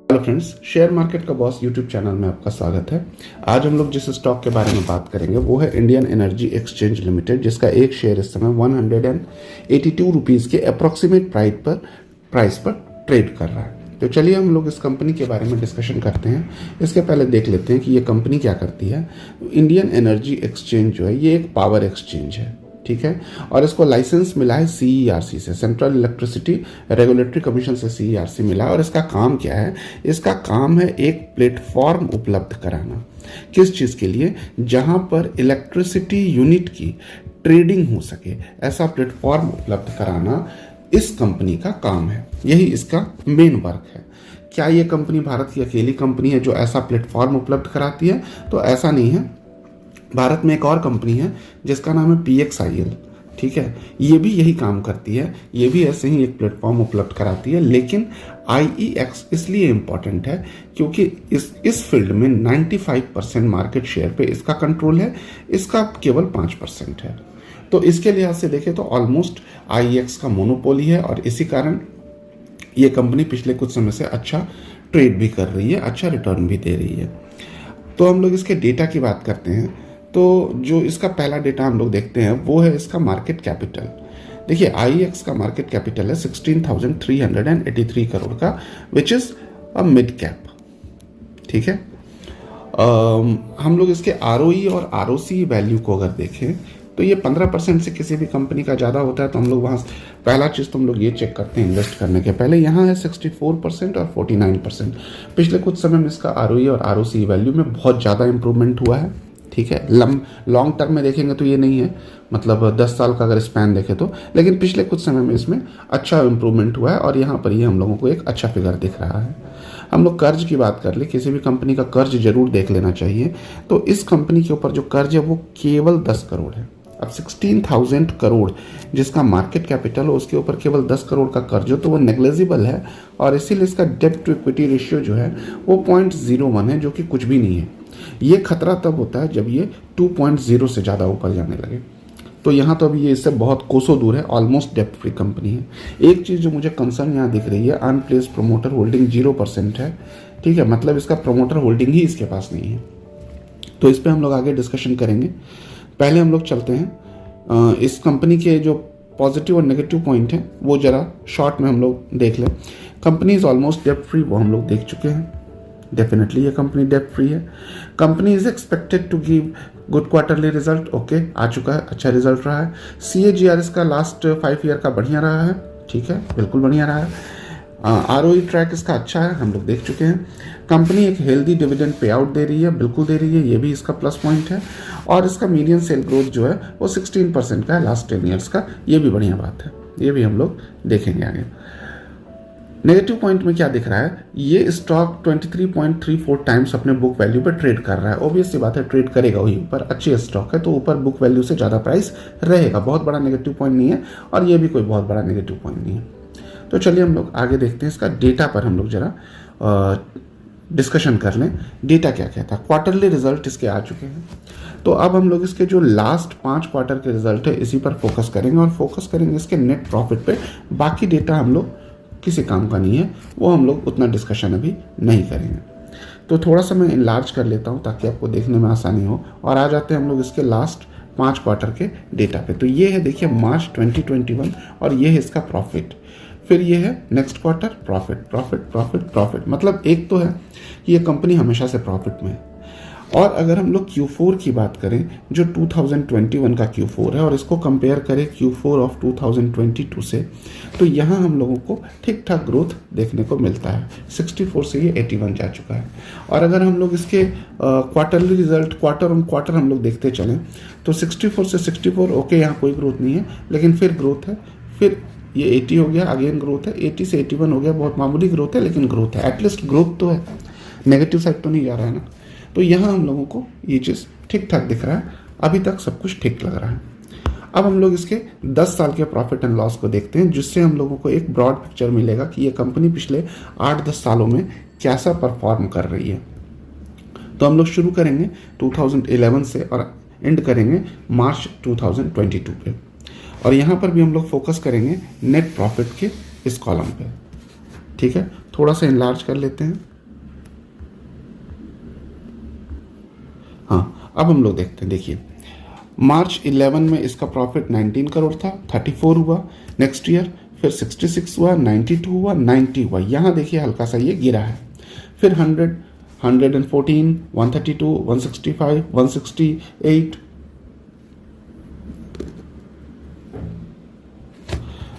Hello friends, share market का boss YouTube channel में आपका स्वागत है। आज हम लोग जिस स्टॉक के बारे में बात करेंगे वो है इंडियन एनर्जी एक्सचेंज लिमिटेड, जिसका एक शेयर इस समय 182 रुपीज़ के अप्रॉक्सीमेट प्राइस पर ट्रेड कर रहा है। तो चलिए हम लोग इस कंपनी के बारे में डिस्कशन करते हैं। इसके पहले देख लेते हैं कि ये कंपनी क्या करती है। इंडियन एनर्जी एक्सचेंज जो है ये एक पावर एक्सचेंज है, ठीक है, और इसको लाइसेंस मिला है CERC से, सेंट्रल इलेक्ट्रिसिटी रेगुलेटरी कमीशन से CERC मिला है। और इसका काम क्या है? इसका काम है एक प्लेटफॉर्म उपलब्ध कराना। किस चीज़ के लिए? जहां पर इलेक्ट्रिसिटी यूनिट की ट्रेडिंग हो सके, ऐसा प्लेटफॉर्म उपलब्ध कराना इस कंपनी का काम है। यही इसका मेन वर्क है। क्या ये कंपनी भारत की अकेली कंपनी है जो ऐसा प्लेटफॉर्म उपलब्ध कराती है? तो ऐसा नहीं है। भारत में एक और कंपनी है जिसका नाम है PXIL, ठीक है, ये भी यही काम करती है। ये भी ऐसे ही एक प्लेटफॉर्म उपलब्ध कराती है। लेकिन IEX इसलिए इम्पॉर्टेंट है क्योंकि इस फील्ड में 95% मार्केट शेयर पे इसका कंट्रोल है, इसका केवल 5% है। तो इसके लिहाज से देखें तो ऑलमोस्ट IEX का मोनोपोली है, और इसी कारण ये कंपनी पिछले कुछ समय से अच्छा ट्रेड भी कर रही है, अच्छा रिटर्न भी दे रही है। तो हम लोग इसके डेटा की बात करते हैं। तो जो इसका पहला डेटा हम लोग देखते हैं वो है इसका मार्केट कैपिटल। देखिए IEX का मार्केट कैपिटल है 16,383 करोड़ का, which is a mid cap, ठीक है। हम लोग इसके ROE और ROC वैल्यू को अगर देखें तो ये 15% से किसी भी कंपनी का ज़्यादा होता है। तो हम लोग वहाँ पहला चीज़ तो हम लोग ये चेक करते हैं इन्वेस्ट करने के पहले। यहाँ है 64% और 49%। पिछले कुछ समय में इसका ROE और ROC वैल्यू में बहुत ज़्यादा इंप्रूवमेंट हुआ है, ठीक है। लॉन्ग टर्म में देखेंगे तो ये नहीं है, मतलब 10 साल का अगर स्पैन देखें तो, लेकिन पिछले कुछ समय में इसमें अच्छा इंप्रूवमेंट हुआ है, और यहाँ पर ये हम लोगों को एक अच्छा फिगर दिख रहा है। हम लोग कर्ज की बात कर ले, किसी भी कंपनी का कर्ज जरूर देख लेना चाहिए। तो इस कंपनी के ऊपर जो कर्ज है वो केवल 10 करोड़ है। अब 16,000 करोड़ जिसका मार्केट कैपिटल हो, उसके ऊपर केवल 10 करोड़ का कर्ज हो, तो वो नेग्लिजिबल है। और इसीलिए इसका डेब्ट टू इक्विटी रेशियो जो है वो 0.01 है, जो कि कुछ भी नहीं है। ये खतरा तब होता है जब ये 2.0 से ज़्यादा ऊपर जाने लगे। तो यहाँ तो अभी ये इससे बहुत कोसों दूर है, ऑलमोस्ट डेब्ट फ्री कंपनी है। एक चीज़ जो मुझे कंसर्न यहाँ दिख रही है, अनप्लेस्ड प्रोमोटर होल्डिंग 0% है, ठीक है, मतलब इसका प्रोमोटर होल्डिंग ही इसके पास नहीं है। तो इस पर हम लोग आगे डिस्कशन करेंगे। पहले हम लोग चलते हैं इस कंपनी के जो पॉजिटिव और नेगेटिव पॉइंट हैं वो ज़रा शॉर्ट में हम लोग देख लें। कंपनी इज़ ऑलमोस्ट डेब्ट फ्री, वो हम लोग देख चुके हैं। डेफिनेटली ये कंपनी डेब्ट फ्री है। Company is expected to give good quarterly result, okay, आ चुका है, अच्छा रिजल्ट रहा है। CAGR इसका लास्ट 5 ईयर का बढ़िया रहा है, ठीक है, बिल्कुल बढ़िया रहा है। ROE ट्रैक इसका अच्छा है, हम लोग देख चुके हैं। कंपनी एक हेल्दी डिविडेंड पे आउट दे रही है, बिल्कुल दे रही है, ये भी इसका प्लस पॉइंट है। और इसका मीडियन सेल ग्रोथ जो है वो 16% का है लास्ट 10 ईयर्स का, ये भी बढ़िया बात है, ये भी हम लोग देखेंगे आगे। नेगेटिव पॉइंट में क्या दिख रहा है? ये स्टॉक 23.34 टाइम्स अपने बुक वैल्यू पर ट्रेड कर रहा है। ऑब्वियस सी बात है, ट्रेड करेगा वही ऊपर, अच्छी स्टॉक है तो ऊपर बुक वैल्यू से ज़्यादा प्राइस रहेगा। बहुत बड़ा नेगेटिव पॉइंट नहीं है, और ये भी कोई बहुत बड़ा नेगेटिव पॉइंट नहीं है। तो चलिए हम लोग आगे देखते हैं। इसका डेटा पर हम लोग जरा डिस्कशन कर लें। डेटा क्या कहता है? क्वार्टरली रिजल्ट इसके आ चुके हैं। तो अब हम लोग इसके जो लास्ट 5 क्वार्टर के रिजल्ट है इसी पर फोकस करेंगे, और फोकस करेंगे इसके नेट प्रॉफिट पे। बाकी डेटा हम लोग किसी काम का नहीं है, वो हम लोग उतना डिस्कशन अभी नहीं करेंगे। तो थोड़ा सा मैं इनलार्ज कर लेता हूँ ताकि आपको देखने में आसानी हो, और आ जाते हैं हम लोग इसके लास्ट 5 क्वार्टर के डेटा पे। तो ये है, देखिए, मार्च 2021, और ये है इसका प्रॉफिट। फिर ये है next quarter, profit profit profit profit. मतलब एक तो है कि ये कंपनी हमेशा से प्रॉफिट में है। और अगर हम लोग Q4 की बात करें, जो 2021 का Q4 है, और इसको कंपेयर करें Q4 ऑफ 2022 से, तो यहाँ हम लोगों को ठीक ठाक ग्रोथ देखने को मिलता है। 64 से ये 81 जा चुका है। और अगर हम लोग इसके quarterly result quarter on quarter हम लोग देखते चलें तो 64 से 64, ओके, यहाँ कोई ग्रोथ नहीं है, लेकिन फिर ग्रोथ है। फिर ये 80 हो गया, अगेन ग्रोथ है, 80 से 81 हो गया, बहुत मामूली ग्रोथ है, लेकिन ग्रोथ है, एटलीस्ट ग्रोथ तो है, नेगेटिव साइड तो नहीं जा रहा है ना। तो यहाँ हम लोगों को ये चीज़ ठीक ठाक दिख रहा है, अभी तक सब कुछ ठीक लग रहा है। अब हम लोग इसके 10 साल के प्रॉफिट एंड लॉस को देखते हैं, जिससे हम लोगों को एक ब्रॉड पिक्चर मिलेगा कि ये कंपनी पिछले 8-10 सालों में कैसा परफॉर्म कर रही है। तो हम लोग शुरू करेंगे 2011 से और एंड करेंगे मार्च 2022 पे। और यहाँ पर भी हम लोग फोकस करेंगे नेट प्रॉफिट के इस कॉलम पे, ठीक है। थोड़ा सा इनलार्ज कर लेते हैं। अब हम लोग देखते हैं, देखिए मार्च 11 में इसका प्रॉफिट 19 करोड़ था, 34 हुआ नेक्स्ट ईयर, फिर 66 हुआ, 92 हुआ, 90 हुआ, यहाँ देखिए हल्का सा ये गिरा है, फिर 100, 114, 132, 165, 168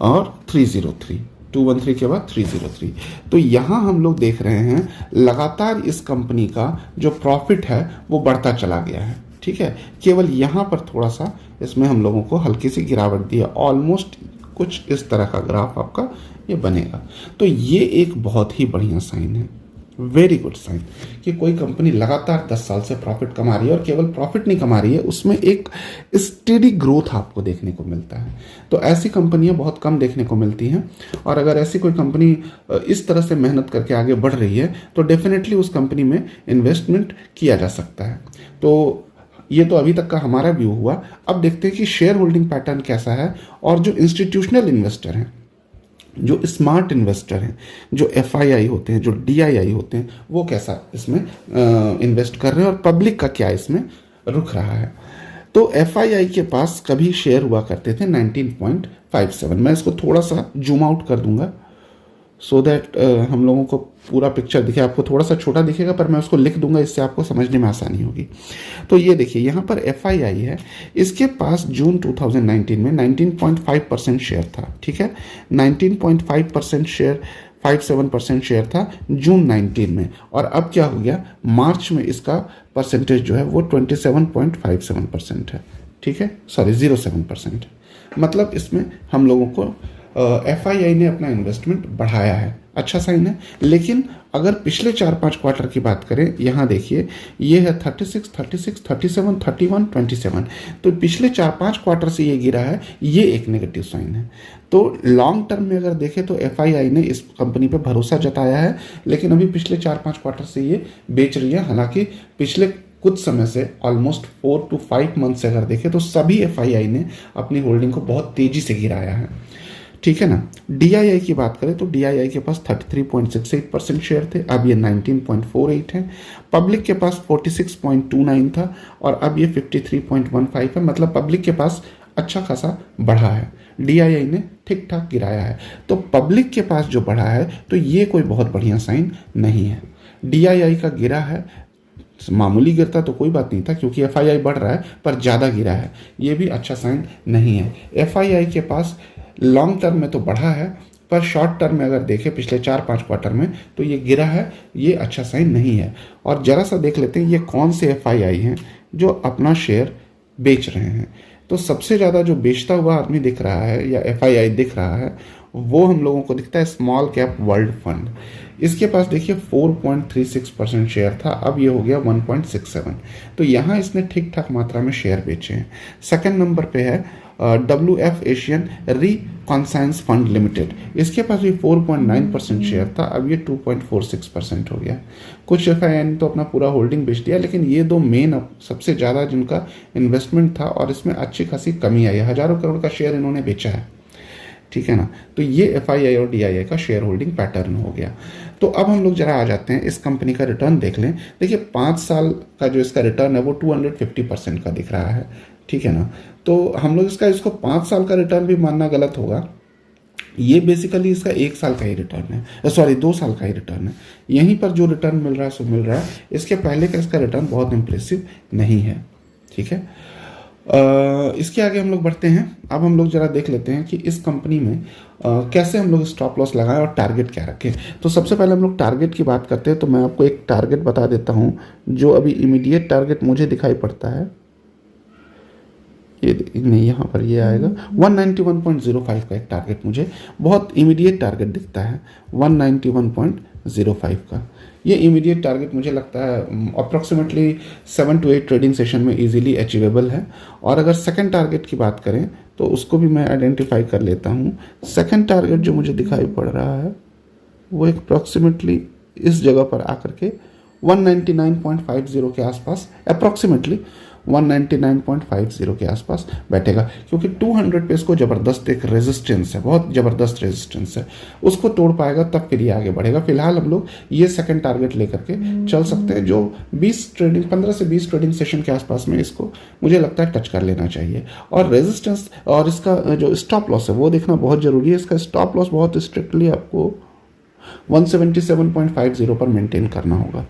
और 303, 213 के बाद 303। तो यहाँ हम लोग देख रहे हैं लगातार इस कंपनी का जो प्रॉफिट है वो बढ़ता चला गया है। ठीक है, केवल यहाँ पर थोड़ा सा इसमें हम लोगों को हल्की सी गिरावट दी है, ऑलमोस्ट कुछ इस तरह का ग्राफ आपका ये बनेगा। तो ये एक बहुत ही बढ़िया साइन है, वेरी गुड साइन, कि कोई कंपनी लगातार 10 साल से प्रॉफिट कमा रही है, और केवल प्रॉफिट नहीं कमा रही है, उसमें एक स्टेडी ग्रोथ आपको देखने को मिलता है। तो ऐसी कंपनियां बहुत कम देखने को मिलती हैं, और अगर ऐसी कोई कंपनी इस तरह से मेहनत करके आगे बढ़ रही है तो डेफिनेटली उस कंपनी में इन्वेस्टमेंट किया जा सकता है। तो ये तो अभी तक का हमारा व्यू हुआ। अब देखते हैं कि शेयर होल्डिंग पैटर्न कैसा है, और जो इंस्टीट्यूशनल इन्वेस्टर हैं, जो स्मार्ट इन्वेस्टर हैं, जो FII होते हैं, जो DII होते हैं, वो कैसा इसमें इन्वेस्ट कर रहे हैं, और पब्लिक का क्या इसमें रुख रहा है। तो FII के पास कभी शेयर हुआ करते थे 19.57। मैं इसको थोड़ा सा जूम आउट कर दूंगा सो दैट हम लोगों को पूरा पिक्चर दिखे। आपको थोड़ा सा छोटा दिखेगा पर मैं उसको लिख दूंगा, इससे आपको समझने में आसानी होगी। तो ये देखिए यहाँ पर FII है, इसके पास जून 2019 में 19.5% शेयर था। ठीक है, 19.5% शेयर, 57% शेयर था जून 19 में, और अब क्या हो गया, मार्च में इसका परसेंटेज जो है वो 27.57% है। ठीक है, सॉरी 07%। मतलब इसमें हम लोगों को FII ने अपना इन्वेस्टमेंट बढ़ाया है, अच्छा साइन है। लेकिन अगर पिछले 4-5 क्वार्टर की बात करें, यहाँ देखिए ये है 36, 37, 31, 27। तो पिछले 4-5 क्वार्टर से ये गिरा है, ये एक नेगेटिव साइन है। तो लॉन्ग टर्म में अगर देखें तो FII ने इस कंपनी पे भरोसा जताया है, लेकिन अभी पिछले 4-5 क्वार्टर से ये बेच रही है। हालांकि पिछले कुछ समय से ऑलमोस्ट 4 to 5 मंथ से अगर देखें तो सभी FII ने अपनी होल्डिंग को बहुत तेजी से गिराया है। ठीक है ना। DII की बात करें तो DII के पास 33.68% शेयर थे, अब ये 19.48 है। पब्लिक के पास 46.29 था और अब ये 53.15 है। मतलब पब्लिक के पास अच्छा खासा बढ़ा है, DII ने ठीक ठाक गिराया है। तो पब्लिक के पास जो बढ़ा है तो ये कोई बहुत बढ़िया साइन नहीं है। DII का गिरा है, मामूली गिरता तो कोई बात नहीं था क्योंकि FII बढ़ रहा है, पर ज़्यादा गिरा है, ये भी अच्छा साइन नहीं है। FII के पास लॉन्ग टर्म में तो बढ़ा है, पर शॉर्ट टर्म में अगर देखें पिछले 4-5 क्वार्टर में तो ये गिरा है, ये अच्छा साइन नहीं है। और ज़रा सा देख लेते हैं ये कौन से FII हैं जो अपना शेयर बेच रहे हैं। तो सबसे ज़्यादा जो बेचता हुआ आदमी दिख रहा है या FII दिख रहा है वो हम लोगों को दिखता है स्मॉल कैप वर्ल्ड फंड। इसके पास देखिए 4.36% शेयर था, अब ये हो गया 1.67। तो यहाँ इसने ठीक ठाक मात्रा में शेयर बेचे हैं। सेकंड नंबर पे है WF एशियन रिकॉन्साइंस फंड लिमिटेड, इसके पास भी 4.9% शेयर था, अब ये 2.46% हो गया। कुछ FII ने तो अपना पूरा होल्डिंग बेच दिया, लेकिन ये दो मेन सबसे ज़्यादा जिनका इन्वेस्टमेंट था और इसमें अच्छी खासी कमी आई है, हज़ारों करोड़ का शेयर इन्होंने बेचा है। ठीक है ना। तो ये FII और DII का शेयर होल्डिंग पैटर्न हो गया। तो अब हम लोग जरा आ जाते हैं इस कंपनी का रिटर्न देख लें। देखिए 5 साल का जो इसका रिटर्न है वो 250% का दिख रहा है। ठीक है ना। तो हम लोग इसको 5 साल का रिटर्न भी मानना गलत होगा, ये बेसिकली इसका 1 साल का ही रिटर्न है, सॉरी 2 साल का ही रिटर्न है। यहीं पर जो रिटर्न मिल रहा है सो मिल रहा है, इसके पहले का इसका रिटर्न बहुत इंप्रेसिव नहीं है। ठीक है। इसके आगे हम लोग बढ़ते हैं। अब हम लोग जरा देख लेते हैं कि इस कंपनी में कैसे हम लोग स्टॉप लॉस लगाएं और टारगेट क्या रखें। तो सबसे पहले हम लोग टारगेट की बात करते हैं, तो मैं आपको एक टारगेट बता देता हूं जो अभी इमीडिएट टारगेट मुझे दिखाई पड़ता है। ये नहीं, यहाँ पर ये आएगा 191.05 का एक टारगेट मुझे बहुत इमीडिएट टारगेट दिखता है, 191.05 का। ये इमीडिएट टारगेट मुझे लगता है अप्रॉक्सीमेटली 7 to 8 ट्रेडिंग सेशन में इजीली अचीवेबल है। और अगर सेकंड टारगेट की बात करें तो उसको भी मैं आइडेंटिफाई कर लेता हूँ। सेकंड टारगेट जो मुझे दिखाई पड़ रहा है वो एक अप्रॉक्सीमेटली इस जगह पर आकर के 199.50 के आसपास अप्रॉक्सीमेटली 199.50 के आसपास बैठेगा, क्योंकि 200 पे इसको ज़बरदस्त एक रेजिस्टेंस है, बहुत ज़बरदस्त रेजिस्टेंस है, उसको तोड़ पाएगा तब फिर ये आगे बढ़ेगा। फिलहाल हम लोग ये सेकंड टारगेट लेकर के चल सकते हैं, जो 15 से 20 ट्रेडिंग सेशन के आसपास में इसको मुझे लगता है टच कर लेना चाहिए। और रेजिस्टेंस और इसका जो स्टॉप लॉस है वो देखना बहुत ज़रूरी है। इसका स्टॉप लॉस बहुत स्ट्रिक्टली आपको 177.50 पर मेंटेन करना होगा।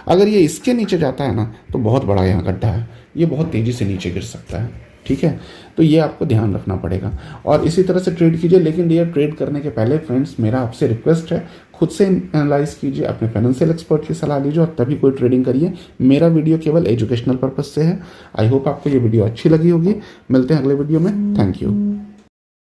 अगर ये इसके नीचे जाता है ना तो बहुत बड़ा यहाँ गड्ढा है, ये बहुत तेज़ी से नीचे गिर सकता है, ठीक है। तो ये आपको ध्यान रखना पड़ेगा और इसी तरह से ट्रेड कीजिए। लेकिन ये ट्रेड करने के पहले फ्रेंड्स मेरा आपसे रिक्वेस्ट है, खुद से एनालाइज कीजिए, अपने फाइनेंशियल एक्सपर्ट की सलाह लीजिए और तभी कोई ट्रेडिंग करिए। मेरा वीडियो केवल एजुकेशनल पर्पज से है। आई होप आपको ये वीडियो अच्छी लगी होगी। मिलते हैं अगले वीडियो में। Thank you.